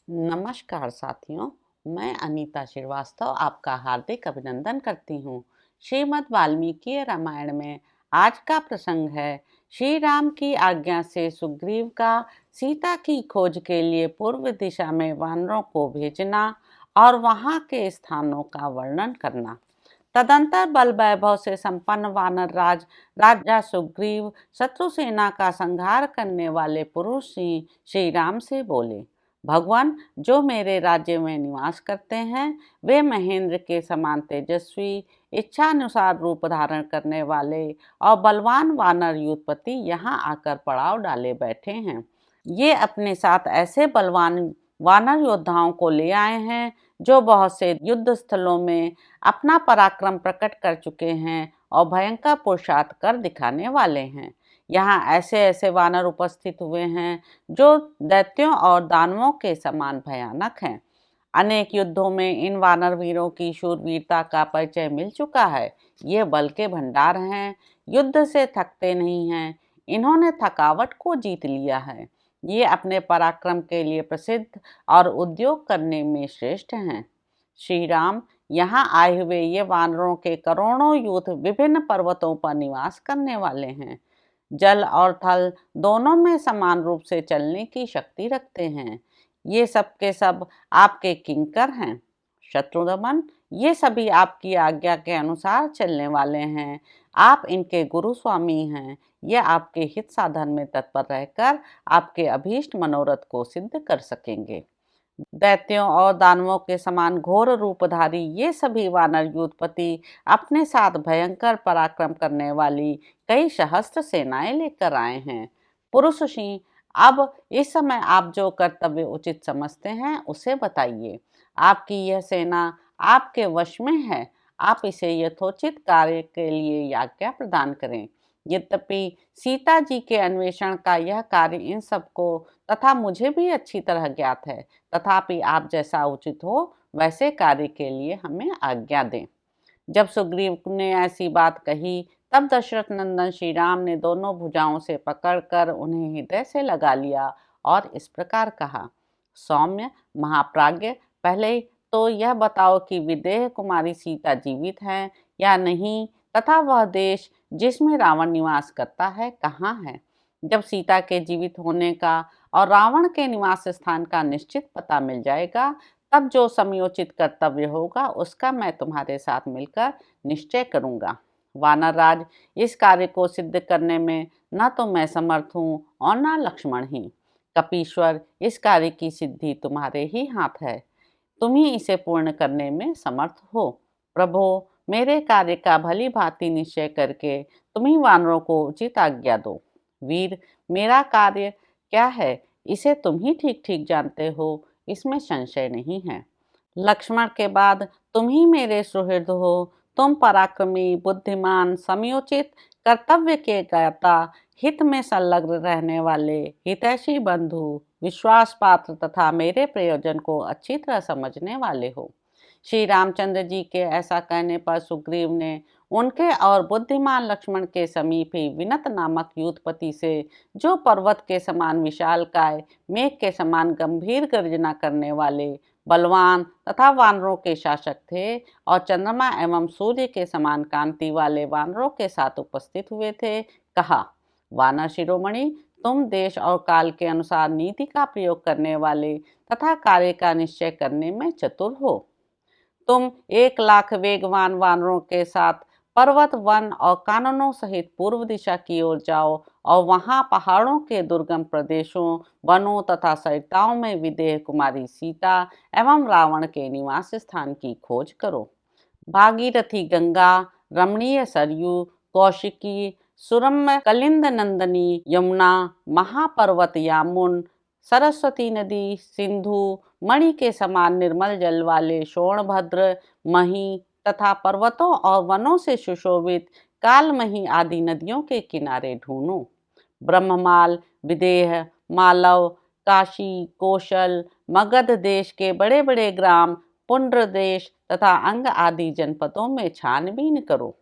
नमस्कार साथियों, मैं अनीता श्रीवास्तव आपका हार्दिक अभिनंदन करती हूँ। श्रीमद् वाल्मीकि रामायण में आज का प्रसंग है श्री राम की आज्ञा से सुग्रीव का सीता की खोज के लिए पूर्व दिशा में वानरों को भेजना और वहां के स्थानों का वर्णन करना। तदंतर बल वैभव से संपन्न वानर राज राजा सुग्रीव शत्रु सेना का संहार करने वाले पुरुष सिंह श्री राम से बोले, भगवान, जो मेरे राज्य में निवास करते हैं वे महेंद्र के समान तेजस्वी, इच्छानुसार रूप धारण करने वाले और बलवान वानर युद्धपति यहाँ आकर पड़ाव डाले बैठे हैं। ये अपने साथ ऐसे बलवान वानर योद्धाओं को ले आए हैं जो बहुत से युद्ध स्थलों में अपना पराक्रम प्रकट कर चुके हैं और भयंकर पुरुषार्थ कर दिखाने वाले हैं। यहाँ ऐसे ऐसे वानर उपस्थित हुए हैं जो दैत्यों और दानवों के समान भयानक हैं। अनेक युद्धों में इन वानर वीरों की शूरवीरता का परिचय मिल चुका है। ये बल के भंडार हैं, युद्ध से थकते नहीं हैं। इन्होंने थकावट को जीत लिया है। ये अपने पराक्रम के लिए प्रसिद्ध और उद्योग करने में श्रेष्ठ हैं। श्री राम, यहाँ आए हुए ये वानरों के करोड़ों यूथ विभिन्न पर्वतों पर निवास करने वाले हैं। जल और थल दोनों में समान रूप से चलने की शक्ति रखते हैं। ये सब के सब आपके किंकर हैं। शत्रुदमन, ये सभी आपकी आज्ञा के अनुसार चलने वाले हैं। आप इनके गुरु स्वामी हैं। ये आपके हित साधन में तत्पर रहकर आपके अभीष्ट मनोरथ को सिद्ध कर सकेंगे। दैत्यों और दानवों के समान घोर रूपधारी ये सभी वानर युद्धपति अपने साथ भयंकर पराक्रम करने वाली कई सहस्त्र सेनाएं लेकर आए हैं। पुरुष सिंह, अब इस समय आप जो कर्तव्य उचित समझते हैं उसे बताइए। आपकी यह सेना आपके वश में है। आप इसे यथोचित कार्य के लिए आज्ञा प्रदान करें। यद्यपि सीता जी के अन्वेषण का यह कार्य इन सबको तथा मुझे भी अच्छी तरह ज्ञात है, तथापि आप जैसा उचित हो वैसे कार्य के लिए हमें आज्ञा दें। जब सुग्रीव ने ऐसी बात कही तब दशरथ नंदन श्री राम ने दोनों भुजाओं से पकड़कर उन्हें हृदय से लगा लिया और इस प्रकार कहा, सौम्य महाप्राज्ञ, पहले तो यह बताओ कि विदेह कुमारी सीता जीवित है या नहीं, तथा वह देश जिसमें रावण निवास करता है कहाँ है। जब सीता के जीवित होने का और रावण के निवास स्थान का निश्चित पता मिल जाएगा तब जो समयोचित कर्तव्य होगा उसका मैं तुम्हारे साथ मिलकर निश्चय करूंगा। वानर राज, इस कार्य को सिद्ध करने में न तो मैं समर्थ हूँ और न लक्ष्मण ही। कपीश्वर, इस कार्य की सिद्धि तुम्हारे ही हाथ है। तुम ही इसे पूर्ण करने में समर्थ हो। प्रभो, मेरे कार्य का भली भांति निश्चय करके तुम ही वानरों को उचित आज्ञा दो। वीर, मेरा कार्य क्या है इसे तुम ही ठीक ठीक जानते हो, इसमें संशय नहीं है। लक्ष्मण के बाद तुम ही मेरे सुहृद हो। तुम पराक्रमी, बुद्धिमान, समयोचित, कर्तव्य के ज्ञाता, हित में संलग्न रहने वाले, हितैषी बंधु, विश्वास पात्र तथा मेरे प्रयोजन को अच्छी तरह समझने वाले हो। श्री रामचंद्र जी के ऐसा कहने पर सुग्रीव ने उनके और बुद्धिमान लक्ष्मण के समीप ही विनत नामक युद्धपति से, जो पर्वत के समान विशालकाय, मेघ के समान गंभीर गर्जना करने वाले, बलवान तथा वानरों के शासक थे और चंद्रमा एवं सूर्य के समान कांति वाले वानरों के साथ उपस्थित हुए थे, कहा, वानर शिरोमणि, तुम देश और काल के अनुसार नीति का प्रयोग करने वाले तथा कार्य का निश्चय करने में चतुर हो। तुम 1,00,000 वेगवान वानरों के साथ पर्वत, वन और काननों सहित पूर्व दिशा की ओर जाओ और वहां पहाड़ों के दुर्गम प्रदेशों, वनों तथा सरिताओं में विदेह कुमारी सीता एवं रावण के निवास स्थान की खोज करो। भागीरथी गंगा, रमणीय सरयू, कौशिकी, सुरम्य कलिंद नंदनी यमुना, महापर्वत यामुन, सरस्वती नदी, सिंधु, मणि के समान निर्मल जल वाले सोनभद्र, मही तथा पर्वतों और वनों से सुशोभित कालमही आदि नदियों के किनारे ढूंढो। ब्रह्ममाल, विदेह, मालव, काशी, कौशल, मगध देश के बड़े बड़े ग्राम, पुंड्र देश तथा अंग आदि जनपदों में छानबीन करो।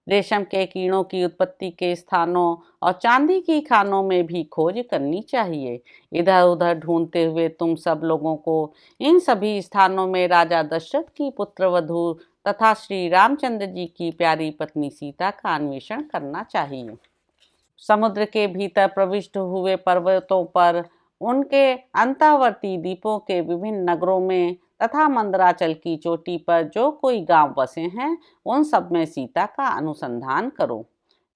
रेशम के कीड़ों की उत्पत्ति के स्थानों और चांदी की खानों में भी खोज करनी चाहिए। इधर उधर ढूंढते हुए तुम सब लोगों को इन सभी स्थानों में राजा दशरथ की पुत्रवधू तथा श्री रामचंद्र जी की प्यारी पत्नी सीता का अन्वेषण करना चाहिए। समुद्र के भीतर प्रविष्ट हुए पर्वतों पर, उनके अंतर्वर्ती द्वीपों के विभिन्न नगरों में तथा मंदराचल की चोटी पर जो कोई गांव बसे हैं, उन सब में सीता का अनुसंधान करो।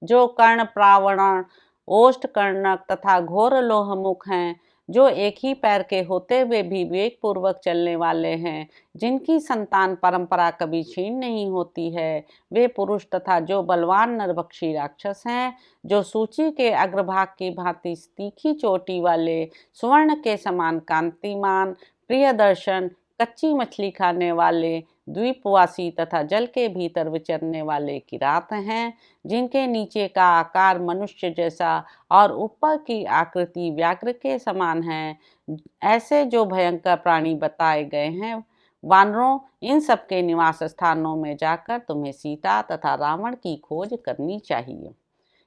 जो कर्ण प्रावण, ओष्ठ कर्णक तथा घोर लोहमुख हैं, जो एक ही पैर के होते हुए भी विवेक पूर्वक चलने वाले हैं, जिनकी संतान परंपरा कभी क्षीण नहीं होती है, वे पुरुष तथा जो बलवान नरभक्षी राक्षस हैं, जो सूची के अग्रभाग की भांति तीखी चोटी वाले, स्वर्ण के समान कांतिमान, प्रियदर्शन, कच्ची मछली खाने वाले, द्वीपवासी तथा जल के भीतर विचरने वाले किरात हैं, जिनके नीचे का आकार मनुष्य जैसा और ऊपर की आकृति व्याघ्र के समान है, ऐसे जो भयंकर प्राणी बताए गए हैं। वानरों, इन सब के निवास स्थानों में जाकर तुम्हें सीता तथा रावण की खोज करनी चाहिए।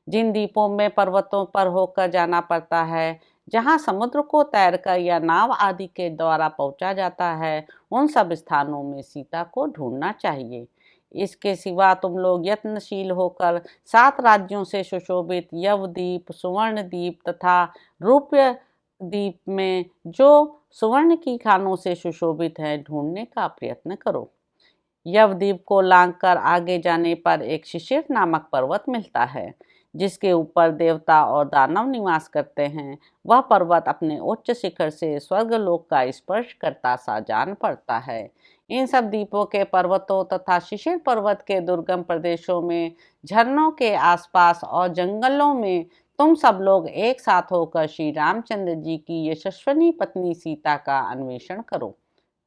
जिन द्वीपों में पर्वतों पर होकर जाना पड़ता है, जहाँ समुद्र को तैरकर या नाव आदि के द्वारा पहुँचा जाता है, उन सब स्थानों में सीता को ढूंढना चाहिए। इसके सिवा तुम लोग यत्नशील होकर 7 राज्यों से सुशोभित यवद्वीप, सुवर्णद्वीप तथा रूप्य द्वीप में जो सुवर्ण की खानों से सुशोभित है, ढूंढने का प्रयत्न करो। यवद्वीप को लांघकर आगे जाने पर एक शिशिर नामक पर्वत मिलता है, जिसके ऊपर देवता और दानव निवास करते हैं। वह पर्वत अपने उच्च शिखर से स्वर्गलोक का स्पर्श करता सा जान पड़ता है। इन सब द्वीपों के पर्वतों तथा शिशिर पर्वत के दुर्गम प्रदेशों में, झरनों के आसपास और जंगलों में तुम सब लोग एक साथ होकर श्री रामचंद्र जी की यशस्विनी पत्नी सीता का अन्वेषण करो।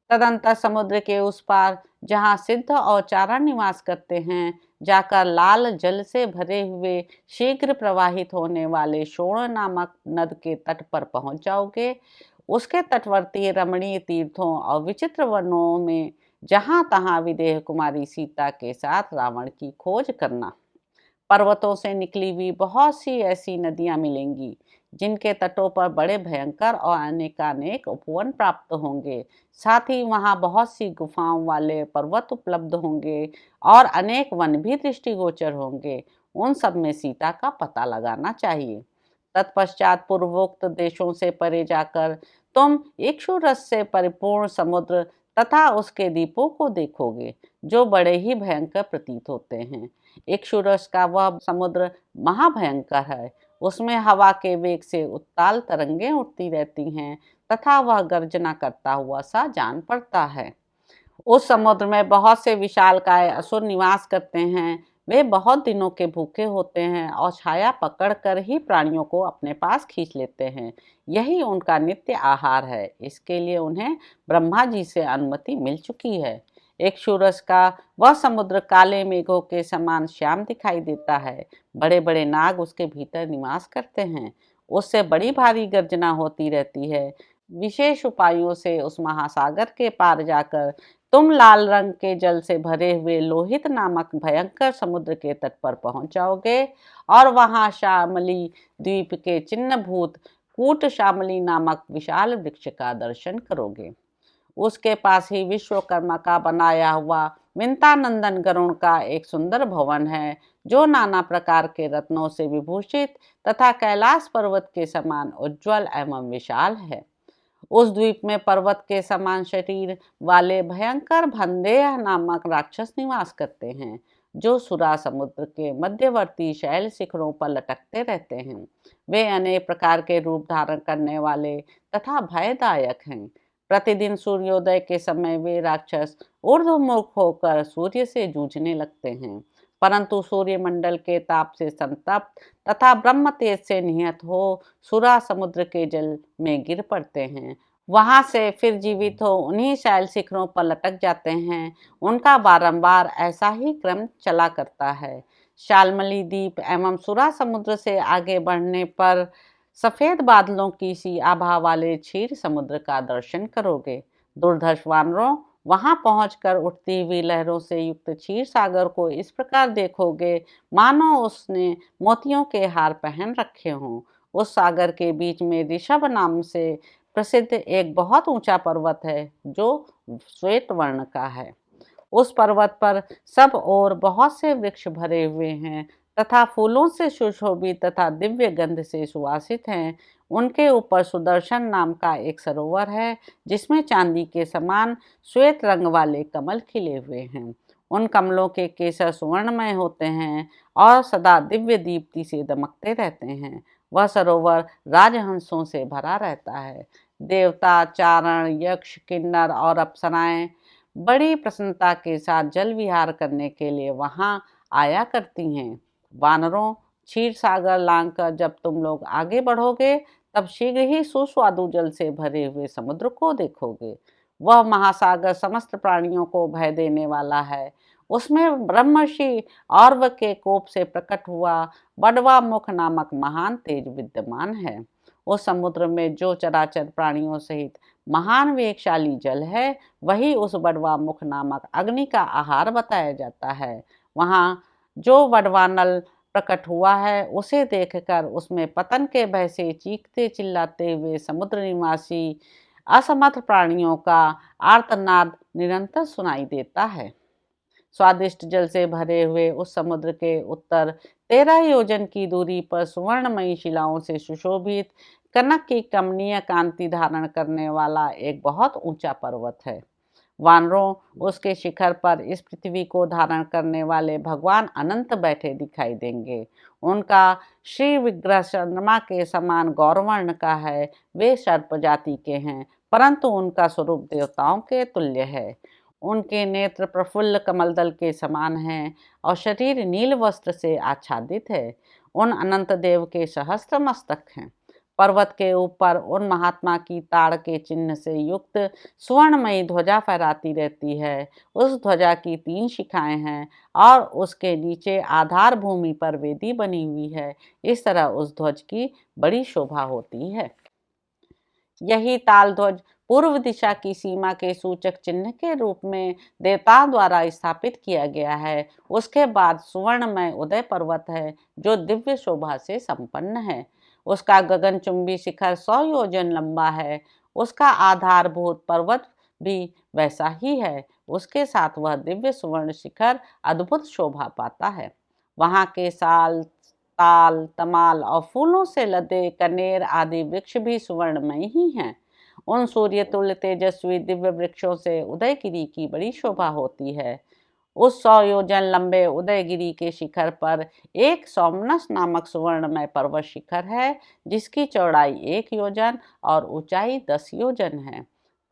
तदंतर समुद्र के उस पार, जहाँ सिद्ध और चारा निवास करते हैं, जाकर लाल जल से भरे हुए शीघ्र प्रवाहित होने वाले शोण नामक नद के तट पर पहुंच जाओगे। उसके तटवर्ती रमणीय तीर्थों और विचित्र वनों में जहाँ तहाँ विदेह कुमारी सीता के साथ रावण की खोज करना। पर्वतों से निकली हुई बहुत सी ऐसी नदियां मिलेंगी, जिनके तटों पर बड़े भयंकर और अनेकानेक उपवन प्राप्त होंगे। साथ ही वहाँ बहुत सी गुफाओं वाले पर्वत उपलब्ध होंगे और अनेक वन भी दृष्टिगोचर होंगे। उन सब में सीता का पता लगाना चाहिए। तत्पश्चात पूर्वोक्त देशों से परे जाकर तुम इक्षुरस से परिपूर्ण समुद्र तथा उसके द्वीपों को देखोगे, जो बड़े ही भयंकर प्रतीत होते हैं। इक्षुरस का वह समुद्र महाभयंकर है। उसमें हवा के वेग से उत्ताल तरंगें उठती रहती हैं तथा वह गर्जना करता हुआ सा जान पड़ता है। उस समुद्र में बहुत से विशालकाय असुर निवास करते हैं। वे बहुत दिनों के भूखे होते हैं और छाया पकड़कर ही प्राणियों को अपने पास खींच लेते हैं। यही उनका नित्य आहार है। इसके लिए उन्हें ब्रह्मा जी से अनुमति मिल चुकी है। इक्षुरस का वह समुद्र काले मेघों के समान श्याम दिखाई देता है। बड़े बड़े नाग उसके भीतर निवास करते हैं। उससे बड़ी भारी गर्जना होती रहती है। विशेष उपायों से उस महासागर के पार जाकर तुम लाल रंग के जल से भरे हुए लोहित नामक भयंकर समुद्र के तट पर पहुंच जाओगे और वहां शामली द्वीप के चिन्हभूत कूट शामली नामक विशाल वृक्ष का दर्शन करोगे। उसके पास ही विश्वकर्मा का बनाया हुआ विंतानंदन गरुण का एक सुंदर भवन है, जो नाना प्रकार के रत्नों से विभूषित तथा कैलाश पर्वत के समान उज्ज्वल एवं विशाल है। उस द्वीप में पर्वत के समान शरीर वाले भयंकर भंदेह नामक राक्षस निवास करते हैं, जो सुरा समुद्र के मध्यवर्ती शैल शिखरों पर लटकते रहते हैं। वे अनेक प्रकार के रूप धारण करने वाले तथा भयदायक हैं। प्रतिदिन सूर्योदय के समय वे राक्षस ऊर्ध्वमुख होकर सूर्य से जूझने लगते हैं, परंतु सूर्यमंडल के ताप से संतप्त तथा ब्रह्म तेज से निहत हो सुरा समुद्र के जल में गिर पड़ते हैं। वहां से फिर जीवित हो उन्हीं शैल शिखरों पर लटक जाते हैं। उनका बारंबार ऐसा ही क्रम चला करता है। शाल्मली द्वीप एवं सुरा समुद्र से आगे बढ़ने पर सफेद बादलों की सी आभा वाले क्षीर समुद्र का दर्शन करोगे। दुर्धर्ष वानरों, वहां पहुंचकर उठती हुई लहरों से युक्त क्षीर सागर को इस प्रकार देखोगे मानो उसने मोतियों के हार पहन रखे हों। उस सागर के बीच में ऋषभ नाम से प्रसिद्ध एक बहुत ऊंचा पर्वत है जो श्वेत वर्ण का है। उस पर्वत पर सब ओर बहुत से वृक्ष भरे हुए हैं तथा फूलों से सुशोभित तथा दिव्य गंध से सुवासित हैं। उनके ऊपर सुदर्शन नाम का एक सरोवर है जिसमें चांदी के समान श्वेत रंग वाले कमल खिले हुए हैं। उन कमलों के केसर सुवर्णमय होते हैं और सदा दिव्य दीप्ति से दमकते रहते हैं। वह सरोवर राजहंसों से भरा रहता है। देवता, चारण, यक्ष, किन्नर और अप्सराएं बड़ी प्रसन्नता के साथ जल विहार करने के लिए वहां आया करती हैं। वानरों, क्षीर सागर लांघकर जब तुम लोग आगे बढ़ोगे तब शीघ्र ही सुस्वादु जल से भरे हुए समुद्र को देखोगे। वह महासागर समस्त प्राणियों को भय देने वाला है। उसमें ब्रह्मर्षि औरव के कोप से प्रकट हुआ बड़वा मुख नामक महान तेज विद्यमान है। उस समुद्र में जो चराचर प्राणियों सहित महान वेगशाली जल है वही उस बड़वा मुख नामक अग्नि का आहार बताया जाता है। वहाँ जो वडवानल प्रकट हुआ है उसे देखकर उसमें पतन के भय से चीखते चिल्लाते हुए समुद्र निवासी असमर्थ प्राणियों का आर्तनाद निरंतर सुनाई देता है। स्वादिष्ट जल से भरे हुए उस समुद्र के उत्तर 13 योजन की दूरी पर सुवर्णमयी शिलाओं से सुशोभित कनक की कमनीय कांति धारण करने वाला एक बहुत ऊंचा पर्वत है। वानरों, उसके शिखर पर इस पृथ्वी को धारण करने वाले भगवान अनंत बैठे दिखाई देंगे। उनका श्री विग्रह चंद्रमा के समान गौरवर्ण का है। वे सर्प जाति के हैं परंतु उनका स्वरूप देवताओं के तुल्य है। उनके नेत्र प्रफुल्ल कमलदल के समान हैं और शरीर नील वस्त्र से आच्छादित है। उन अनंत देव के सहस्त्र मस्तक हैं। पर्वत के ऊपर उन महात्मा की ताड़ के चिन्ह से युक्त सुवर्णमयी ध्वजा फहराती रहती है। उस ध्वजा की 3 शिखाएं हैं और उसके नीचे आधार भूमि पर वेदी बनी हुई है। इस तरह उस ध्वज की बड़ी शोभा होती है। यही ताल ध्वज पूर्व दिशा की सीमा के सूचक चिन्ह के रूप में देवताओं द्वारा स्थापित किया गया है। उसके बाद सुवर्णमय उदय पर्वत है जो दिव्य शोभा से संपन्न है। उसका गगनचुंबी शिखर 100 योजन लंबा है। उसका आधारभूत पर्वत भी वैसा ही है। उसके साथ वह दिव्य सुवर्ण शिखर अद्भुत शोभा पाता है। वहाँ के साल, ताल, तमाल और फूलों से लदे कनेर आदि वृक्ष भी सुवर्णमय ही हैं। उन सूर्य तुल्य तेजस्वी दिव्य वृक्षों से उदयगिरी की बड़ी शोभा होती है। उस 100 योजन लंबे उदयगिरी के शिखर पर एक सोमनस नामक सुवर्णमय पर्वत शिखर है जिसकी चौड़ाई 1 योजन और ऊंचाई 10 योजन है।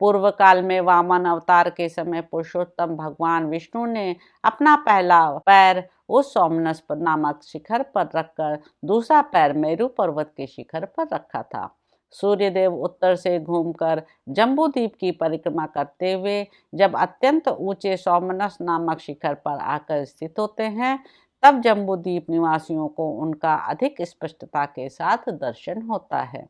पूर्व काल में वामन अवतार के समय पुरुषोत्तम भगवान विष्णु ने अपना पहला पैर उस सोमनस नामक शिखर पर रखकर दूसरा पैर मेरु पर्वत के शिखर पर रखा था। सूर्यदेव उत्तर से घूमकर जम्बूद्वीप की परिक्रमा करते हुए जब अत्यंत ऊंचे सोमनस नामक शिखर पर आकर स्थित होते हैं तब जम्बूद्वीप निवासियों को उनका अधिक स्पष्टता के साथ दर्शन होता है।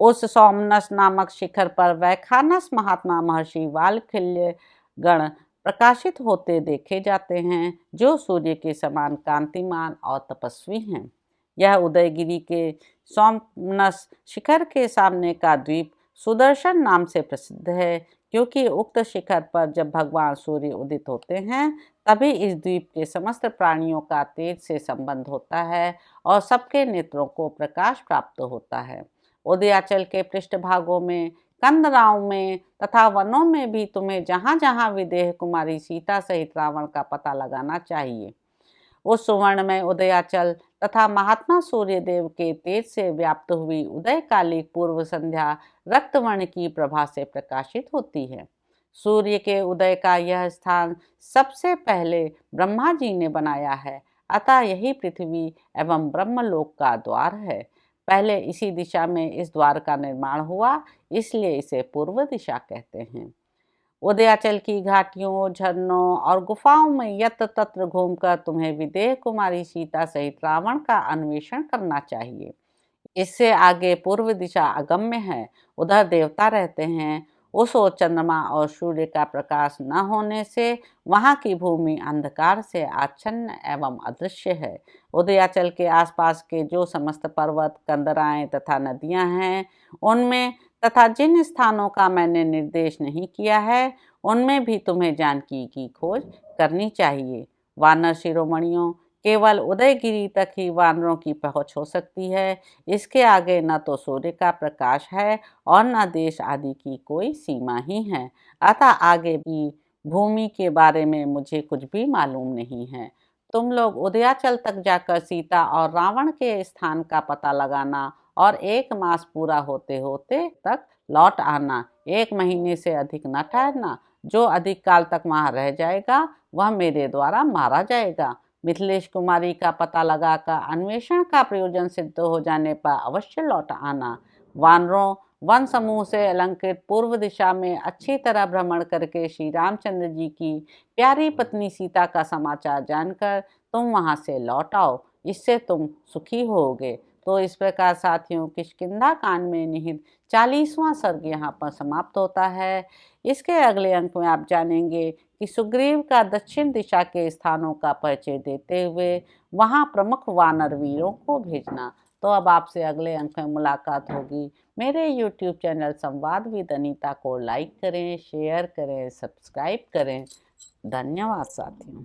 उस सोमनस नामक शिखर पर वैखानस महात्मा महर्षि वालखिल्य गण प्रकाशित होते देखे जाते हैं जो सूर्य के समान कांतिमान और तपस्वी हैं। यह उदयगिरी के सोमनस शिखर के सामने का द्वीप सुदर्शन नाम से प्रसिद्ध है क्योंकि उक्त शिखर पर जब भगवान सूर्य उदित होते हैं तभी इस द्वीप के समस्त प्राणियों का तेज से संबंध होता है और सबके नेत्रों को प्रकाश प्राप्त होता है। उदयाचल के पृष्ठभागों में, कंदराओं में तथा वनों में भी तुम्हें जहाँ जहाँ विदेह कुमारी सीता सहित रावण का पता लगाना चाहिए। उस सुवर्णमय उदयाचल तथा महात्मा सूर्यदेव के तेज से व्याप्त हुई उदयकालिक पूर्व संध्या रक्तवर्ण की प्रभा से प्रकाशित होती है। सूर्य के उदय का यह स्थान सबसे पहले ब्रह्मा जी ने बनाया है, अतः यही पृथ्वी एवं ब्रह्मलोक का द्वार है। पहले इसी दिशा में इस द्वार का निर्माण हुआ, इसलिए इसे पूर्व दिशा कहते हैं। उदयाचल की घाटियों, झरनों और गुफाओं में यत्र तत्र घूमकर तुम्हें विदेह कुमारी सीता सहित रावण का अन्वेषण करना चाहिए। इससे आगे पूर्व दिशा अगम्य है, उधर देवता रहते हैं। उस ओर चंद्रमा और सूर्य का प्रकाश न होने से वहाँ की भूमि अंधकार से आच्छन्न एवं अदृश्य है। उदयाचल के आसपास के जो समस्त पर्वत, कंदराएं तथा नदियां हैं, उनमें तथा जिन स्थानों का मैंने निर्देश नहीं किया है, उनमें भी तुम्हें जानकी की खोज करनी चाहिए। वानर शिरोमणियों, केवल उदयगिरी तक ही वानरों की पहुंच हो सकती है। इसके आगे न तो सूर्य का प्रकाश है और न देश आदि की कोई सीमा ही है। अतः आगे भी भूमि के बारे में मुझे कुछ भी मालूम नहीं है। तुम लोग उदयाचल तक जाकर सीता और रावण के स्थान का पता लगाना और 1 मास पूरा होते होते तक लौट आना। 1 महीने से अधिक न ठहरना। जो अधिक काल तक वहां रह जाएगा वह मेरे द्वारा मारा जाएगा। मिथिलेश कुमारी का पता लगाकर अन्वेषण का प्रयोजन सिद्ध हो जाने पर अवश्य लौट आना। वानरों, वन समूह से अलंकृत पूर्व दिशा में अच्छी तरह भ्रमण करके श्री रामचंद्र जी की प्यारी पत्नी सीता का समाचार जानकर तुम वहां से लौट आओ। इससे तुम सुखी होगे। तो इस प्रकार साथियों, किष्किंधा कांड में निहित 40वां सर्ग यहाँ पर समाप्त होता है। इसके अगले अंक में आप जानेंगे कि सुग्रीव का दक्षिण दिशा के स्थानों का परिचय देते हुए वहाँ प्रमुख वानर वीरों को भेजना। तो अब आपसे अगले अंक में मुलाकात होगी। मेरे YouTube चैनल संवाद विद अनीता को लाइक करें, शेयर करें, सब्सक्राइब करें। धन्यवाद साथियों।